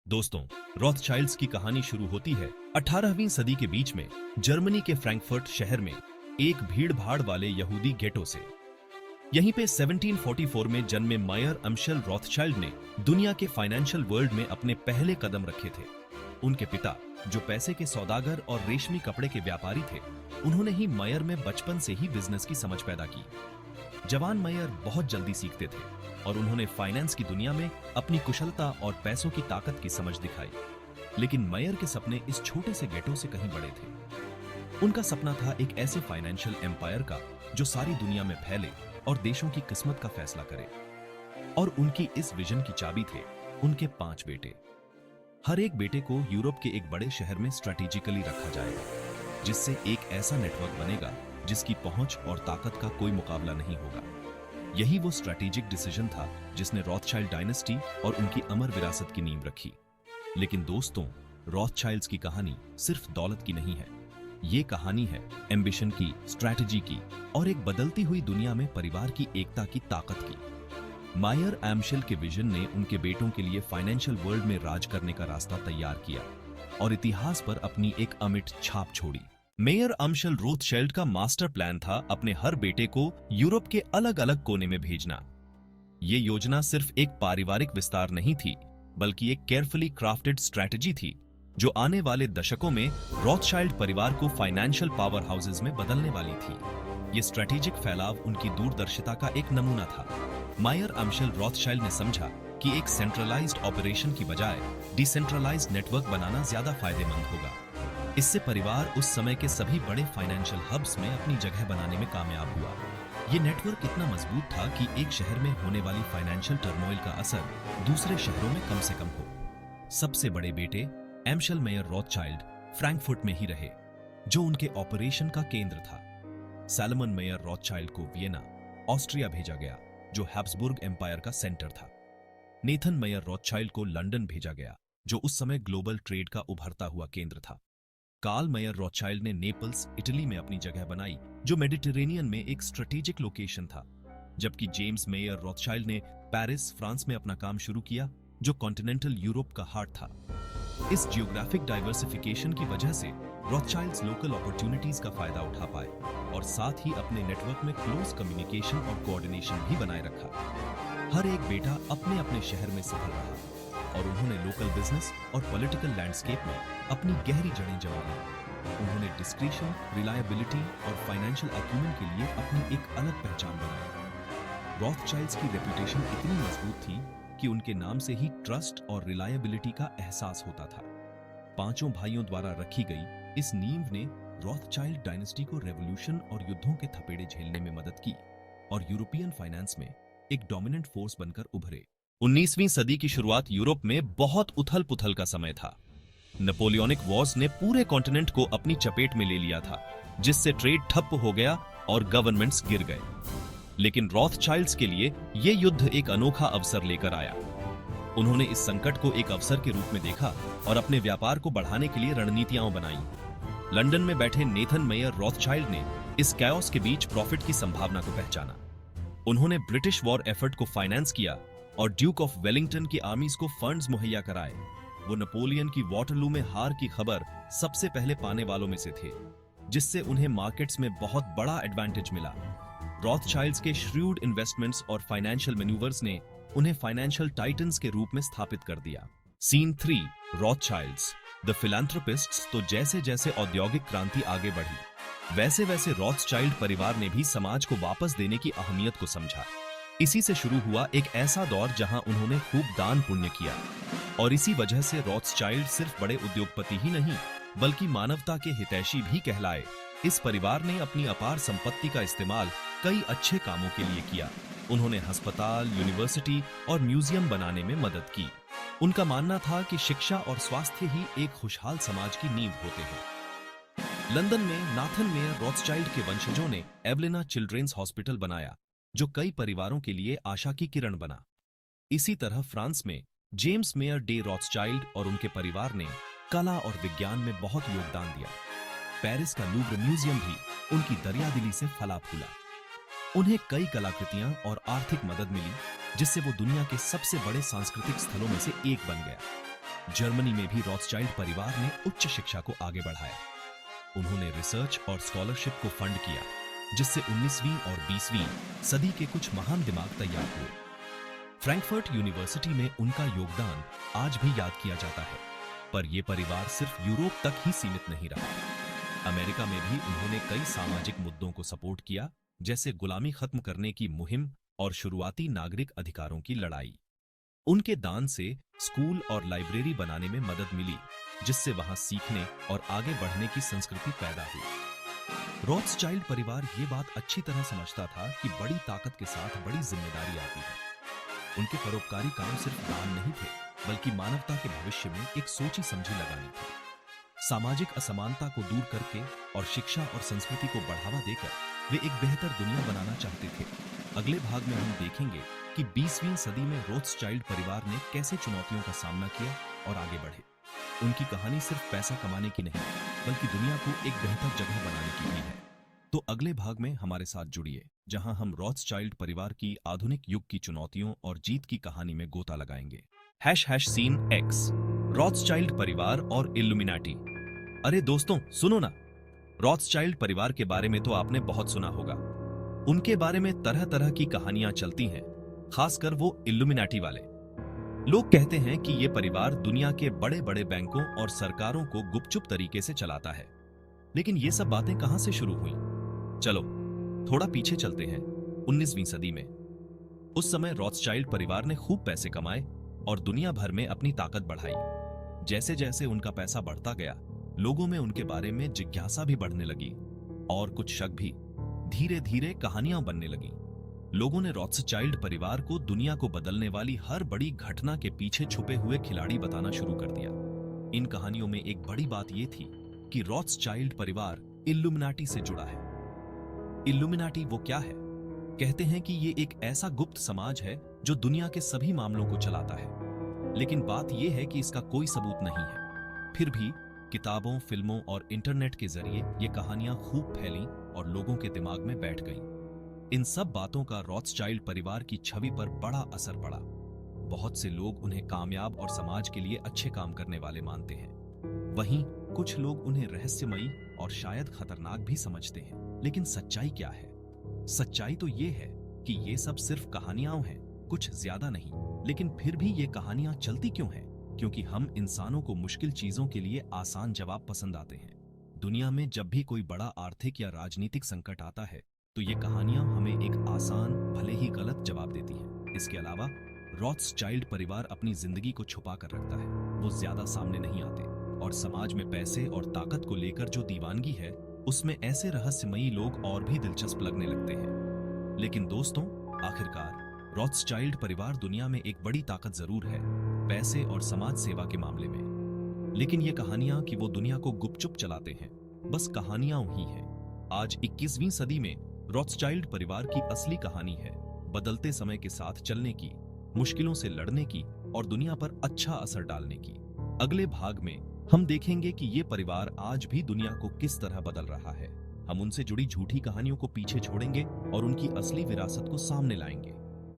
दोस्तों, रॉथशाइल्ड्स की कहानी शुरू होती है 18वीं सदी के बीच में जर्मनी के फ्रैंकफर्ट शहर में एक भीड़-भाड़ वाले यहूदी गेटो से। यहीं पे 1744 में जन्मे मायर अम्शल रॉथशाइल्ड ने दुनिया के फाइनेंशियल वर्ल्ड में अपने पहले कदम रखे थे। उनके पिता, जो पैसे के सौदागर और रेशमी कपड़े के व्यापारी थे, उन्होंने ही मायर में बचपन से ही बिजनेस की समझ पैदा की। जवान मायर बहुत जल्दी सीखते थे और उन्होंने फाइनेंस की दुनिया में अपनी कुशलता और पैसों की ताकत की समझ दिखाई। लेकिन मायर के सपने इस छोटे से गेटो से कहीं बड़े थे। उनका सपना था एक ऐसे फाइनेंशियल एम्पायर का जो सारी दुनिया में फैले और देशों की किस्मत का फैसला करे। और उनकी इस विजन की चाबी थे उनके 5 बेटे। हर एक बेटे को यूरोप के एक बड़े शहर में स्ट्रेटेजिकली रखा जाएगा, जिससे एक ऐसा नेटवर्क बनेगा जिसकी पहुंच और ताकत का कोई मुकाबला नहीं होगा। यही वो स्ट्रैटेजिक डिसीजन था जिसने रॉथशाइल्ड डायनेस्टी और उनकी अमर विरासत की नींव रखी। लेकिन दोस्तों, रॉथशाइल्ड्स की कहानी सिर्फ दौलत की नहीं है। ये कहानी है एम्बिशन की, स्ट्रैटेजी की और एक बदलती हुई दुनिया में परिवार की एकता की ताकत की। मायर एम्शल के विजन ने उनके बेटों के लिए फाइनेंशियल वर्ल्ड में राज करने का रास्ता तैयार किया और इतिहास पर अपनी एक अमिट छाप छोड़ी। मेयर अम्शल रॉथशाइल्ड का मास्टर प्लान था अपने हर बेटे को यूरोप के अलग अलग कोने में भेजना। ये योजना सिर्फ एक पारिवारिक विस्तार नहीं थी, बल्कि एक केयरफुली क्राफ्टेड स्ट्रैटेजी थी जो आने वाले दशकों में रॉथशाइल्ड परिवार को फाइनेंशियल पावर हाउसेज में बदलने वाली थी। ये स्ट्रैटेजिक फैलाव उनकी दूरदर्शिता का एक नमूना था। मायर अम्शल रॉथशाइल्ड ने समझा कि एक सेंट्रलाइज्ड ऑपरेशन की बजाय डिसेंट्रलाइज्ड नेटवर्क बनाना ज्यादा फायदेमंद होगा। इससे परिवार उस समय के सभी बड़े फाइनेंशियल हब्स में अपनी जगह बनाने में कामयाब हुआ। ये नेटवर्क इतना मजबूत था कि एक शहर में होने वाली फाइनेंशियल टर्मोइल का असर दूसरे शहरों में कम से कम हो। सबसे बड़े बेटे एम्शल मेयर रॉथशाइल्ड फ्रैंकफर्ट में ही रहे, जो उनके ऑपरेशन का केंद्र था। सैलमन मेयर रॉथशाइल्ड को वियना, ऑस्ट्रिया भेजा गया, जो हैब्सबुर्ग एम्पायर का सेंटर था। नेथन मेयर रॉथशाइल्ड को लंदन भेजा गया, जो उस समय ग्लोबल ट्रेड का उभरता हुआ केंद्र था। कार्ल मेयर रॉथशाइल्ड ने नेपल्स, इटली में अपनी जगह बनाई, जो मेडिटेरेनियन में एक स्ट्रेटेजिक लोकेशन था। जबकि जेम्स मेयर रॉथशाइल्ड ने पेरिस, फ्रांस में अपना काम शुरू किया, जो कॉन्टिनेंटल यूरोप का हार्ट था। इस जियोग्राफिक डाइवर्सिफिकेशन की वजह से रॉथशाइल्ड्स लोकल अपॉर्चुनिटीज का फायदा उठा पाए और साथ ही अपने नेटवर्क में क्लोज कम्युनिकेशन और कोऑर्डिनेशन भी बनाए रखा। हर एक बेटा अपने अपने शहर में सफल रहा और उन्होंने लोकल बिजनेस और पॉलिटिकल लैंडस्केप में अपनी गहरी जड़ें जमा ली। उन्होंने डिस्क्रिशन, रिलायबिलिटी और फाइनेंशियल अक्यूमेंट के लिए अपनी एक अलग पहचान बनाई। रॉथशाइल्ड्स की रेपुटेशन इतनी मजबूत थी कि उनके नाम से ही ट्रस्ट और रिलायबिलिटी का एहसास होता था। 5 भाइयों द्वारा रखी गई इस नींव ने रॉथशाइल्ड डायनेस्टी को रेवोल्यूशन और युद्धों के थपेड़े झेलने में मदद की और यूरोपियन फाइनेंस में एक डोमिनेंट फोर्स बनकर उभरे। 19वीं सदी की शुरुआत यूरोप में बहुत उथल-पुथल का समय था। नेपोलियनिक वॉर्स ने पूरे कॉन्टिनेंट को अपनी चपेट में ले लिया था, जिससे ट्रेड ठप्प हो गया और गवर्नमेंट्स गिर गए। लेकिन रॉथशाइल्ड्स के लिए यह युद्ध एक अनोखा अवसर लेकर आया। उन्होंने इस संकट को एक अवसर के रूप में देखा और अपने व्यापार को बढ़ाने के लिए रणनीतियां बनाई। लंदन में बैठे नेथन मेयर रॉथशाइल्ड ने इस कैओस के बीच प्रॉफिट की संभावना को पहचाना। उन्होंने ब्रिटिश वॉर एफर्ट को फाइनेंस किया और ड्यूक ऑफ वेलिंगटन की आर्मीज को फंड्स मुहैया कराए। वो नेपोलियन की वॉटरलू में हार की खबर सबसे पहले पाने वालों में से थे, जिससे उन्हें मार्केट्स में बहुत बड़ा एडवांटेज मिला। रॉथशाइल्ड्स के श्रूड इन्वेस्टमेंट्स और फाइनेंशियल मैन्यूवर्स ने उन्हें फाइनेंशियल टाइटन्स के रूप में स्थापित कर दिया। Scene 3, Rothschilds the philanthropists. तो जैसे जैसे औद्योगिक क्रांति आगे बढ़ी, वैसे वैसे रॉथशाइल्ड परिवार ने भी समाज को वापस देने की अहमियत को समझा। इसी से शुरू हुआ एक ऐसा दौर जहां उन्होंने खूब दान पुण्य किया और इसी वजह से रॉथशाइल्ड सिर्फ बड़े उद्योगपति ही नहीं, बल्कि मानवता के हितैषी भी कहलाए। इस परिवार ने अपनी अपार संपत्ति का इस्तेमाल कई अच्छे कामों के लिए किया। उन्होंने अस्पताल, यूनिवर्सिटी और म्यूजियम बनाने में मदद की। उनका मानना था कि शिक्षा और स्वास्थ्य ही एक खुशहाल समाज की नींव होते हैं। लंदन में नाथन मेयर रॉथशाइल्ड के वंशजों ने एवलिना चिल्ड्रेंस हॉस्पिटल बनाया, जो कई परिवारों के लिए आशा की किरण बना। इसी तरह फ्रांस में जेम्स मेयर डे रॉथशाइल्ड और उनके परिवार ने कला और विज्ञान में बहुत योगदान दिया। पेरिस का लूव्र म्यूजियम भी उनकी दरियादिली से फला फूला। उन्हें कई कलाकृतियां और आर्थिक मदद मिली, जिससे वो दुनिया के सबसे बड़े सांस्कृतिक स्थलों में से एक बन गया। जर्मनी में भी रॉथस्चाइल्ड परिवार ने उच्च शिक्षा को आगे बढ़ाया। उन्होंने रिसर्च और स्कॉलरशिप को फंड किया, जिससे 19वीं और 20वीं सदी के कुछ महान दिमाग तैयार हुए। फ्रैंकफर्ट यूनिवर्सिटी में उनका योगदान आज भी याद किया जाता है। पर यह परिवार सिर्फ यूरोप तक ही सीमित नहीं रहा। अमेरिका में भी उन्होंने कई सामाजिक मुद्दों को सपोर्ट किया, जैसे गुलामी खत्म करने की मुहिम और शुरुआती नागरिक अधिकारों की लड़ाई। उनके दान से स्कूल और लाइब्रेरी बनाने में मदद मिली, जिससे वहां सीखने और आगे बढ़ने की संस्कृति पैदा हुई। रॉथस्चाइल्ड परिवार ये बात अच्छी तरह समझता था कि बड़ी ताकत के साथ बड़ी जिम्मेदारी आती है। उनके परोपकारी काम सिर्फ दान नहीं थे, बल्कि मानवता के भविष्य में एक सोची समझी लगानी थी। सामाजिक असमानता को दूर करके और शिक्षा और संस्कृति को बढ़ावा देकर वे एक बेहतर दुनिया बनाना चाहते थे। अगले भाग में हम देखेंगे कि 20वीं सदी में रॉथस्चाइल्ड परिवार ने कैसे चुनौतियों का सामना किया और आगे बढ़े। उनकी कहानी सिर्फ पैसा कमाने की नहीं, बल्कि दुनिया को एक बेहतर जगह बनाने की भी है। तो अगले भाग में हमारे साथ जुड़िए, जहां हम रॉथस्चाइल्ड परिवार की आधुनिक युग की चुनौतियों और जीत की कहानी में गोता लगाएंगे। #सीन X, रॉथस्चाइल्ड परिवार और इल्यूमिनाटी। अरे दोस्तों सुनो ना, रॉथस्चाइल्ड परिवार के बारे में तो आपने बहुत सुना होगा। उनके बारे में तरह तरह की कहानियां चलती हैं, खासकर वो इल्यूमिनाटी वाले। लोग कहते हैं कि ये परिवार दुनिया के बड़े बड़े बैंकों और सरकारों को गुपचुप तरीके से चलाता है। लेकिन ये सब बातें कहां से शुरू हुई? चलो थोड़ा पीछे चलते हैं, 19वीं सदी में। उस समय रॉथस्चाइल्ड परिवार ने खूब पैसे कमाए और दुनिया भर में अपनी ताकत बढ़ाई। जैसे जैसे उनका पैसा बढ़ता गया, लोगों में उनके बारे में जिज्ञासा भी बढ़ने लगी और कुछ शक भी। धीरे धीरे कहानियां बनने लगी। लोगों ने रॉथस्चाइल्ड परिवार को दुनिया को बदलने वाली हर बड़ी घटना के पीछे छुपे हुए खिलाड़ी बताना शुरू कर दिया। इन कहानियों में एक बड़ी बात यह थी कि रॉथस्चाइल्ड परिवार इल्यूमिनाटी से जुड़ा है। इल्यूमिनाटी वो क्या है? कहते हैं कि ये एक ऐसा गुप्त समाज है जो दुनिया के सभी मामलों को चलाता है। लेकिन बात यह है कि इसका कोई सबूत नहीं है। फिर भी किताबों, फिल्मों और इंटरनेट के जरिए ये कहानियां खूब फैलीं और लोगों के दिमाग में बैठ गईं। इन सब बातों का रॉथस्चाइल्ड परिवार की छवि पर बड़ा असर पड़ा। बहुत से लोग उन्हें कामयाब और समाज के लिए अच्छे काम करने वाले मानते हैं। वहीं कुछ लोग उन्हें रहस्यमयी और शायद खतरनाक भी समझते हैं। लेकिन सच्चाई क्या है? सच्चाई तो ये है कि ये सब सिर्फ कहानियां हैं, कुछ ज्यादा नहीं। लेकिन फिर भी ये कहानियां चलती क्यों हैं? क्योंकि हम इंसानों को मुश्किल चीजों के लिए आसान जवाब पसंद आते हैं। दुनिया में जब भी कोई बड़ा आर्थिक या राजनीतिक संकट आता है, तो ये कहानियां हमें एक आसान, भले ही गलत जवाब देती हैं। इसके अलावा रॉथस्चाइल्ड परिवार अपनी जिंदगी को छुपा कर रखता है। वो ज्यादा सामने नहीं आते और समाज में पैसे और ताकत को लेकर जो दीवानगी है, उसमें ऐसे रहस्यमयी लोग और भी दिलचस्प लगने लगते हैं। लेकिन दोस्तों, आखिरकार रॉथस्चाइल्ड परिवार दुनिया में एक बड़ी ताकत जरूर है, पैसे और समाज सेवा के मामले में। लेकिन ये कहानियां कि वो दुनिया को गुपचुप चलाते हैं, बस कहानियां ही हैं। आज 21वीं सदी में रॉथस्चाइल्ड परिवार की असली कहानी है बदलते समय के साथ चलने की, मुश्किलों से लड़ने की और दुनिया पर अच्छा असर डालने की। अगले भाग में हम देखेंगे कि ये परिवार आज भी दुनिया को किस तरह बदल रहा है। हम उनसे जुड़ी झूठी कहानियों को पीछे छोड़ेंगे और उनकी असली विरासत को सामने लाएंगे।